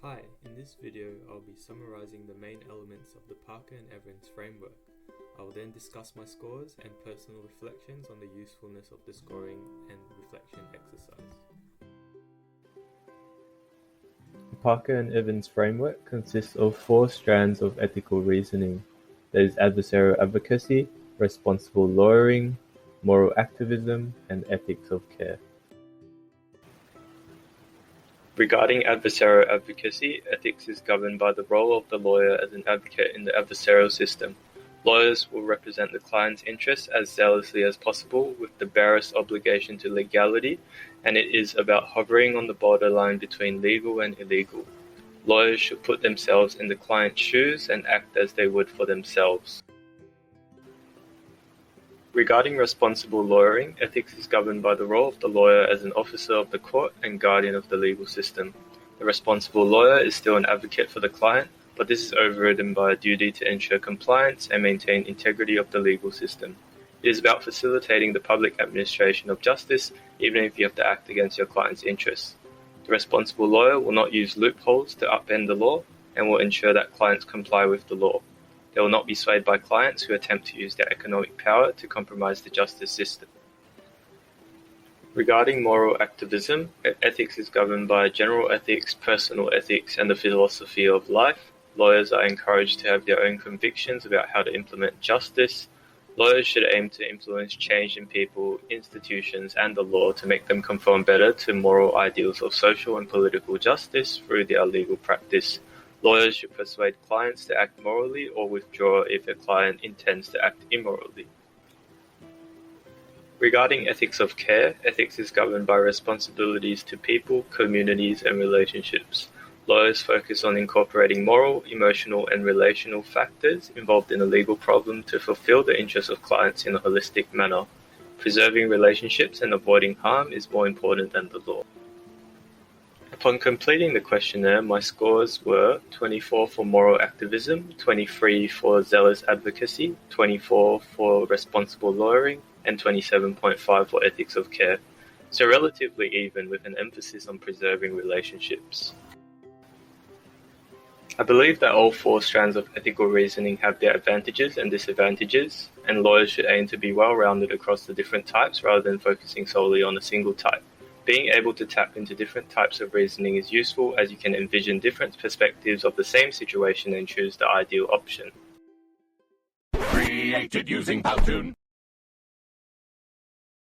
Hi, in this video I'll be summarizing the main elements of the Parker and Evans framework. I will then discuss my scores and personal reflections on the usefulness of the scoring and reflection exercise. The Parker and Evans framework consists of 4 strands of ethical reasoning. There is adversarial advocacy, responsible lawyering, moral activism, and ethics of care. Regarding adversarial advocacy, ethics is governed by the role of the lawyer as an advocate in the adversarial system. Lawyers will represent the client's interests as zealously as possible with the barest obligation to legality, and it is about hovering on the borderline between legal and illegal. Lawyers should put themselves in the client's shoes and act as they would for themselves. Regarding responsible lawyering, ethics is governed by the role of the lawyer as an officer of the court and guardian of the legal system. The responsible lawyer is still an advocate for the client, but this is overridden by a duty to ensure compliance and maintain integrity of the legal system. It is about facilitating the public administration of justice, even if you have to act against your client's interests. The responsible lawyer will not use loopholes to upend the law and will ensure that clients comply with the law. They will not be swayed by clients who attempt to use their economic power to compromise the justice system. Regarding moral activism, ethics is governed by general ethics, personal ethics, and the philosophy of life. Lawyers are encouraged to have their own convictions about how to implement justice. Lawyers should aim to influence change in people, institutions, and the law to make them conform better to moral ideals of social and political justice through their legal practice. Lawyers should persuade clients to act morally or withdraw if a client intends to act immorally. Regarding ethics of care, ethics is governed by responsibilities to people, communities, and relationships. Lawyers focus on incorporating moral, emotional, and relational factors involved in a legal problem to fulfill the interests of clients in a holistic manner. Preserving relationships and avoiding harm is more important than the law. Upon completing the questionnaire, my scores were 24 for moral activism, 23 for zealous advocacy, 24 for responsible lawyering, and 27.5 for ethics of care. So relatively even, with an emphasis on preserving relationships. I believe that all 4 strands of ethical reasoning have their advantages and disadvantages, and lawyers should aim to be well-rounded across the different types rather than focusing solely on a single type. Being able to tap into different types of reasoning is useful, as you can envision different perspectives of the same situation and choose the ideal option. Created using Powtoon.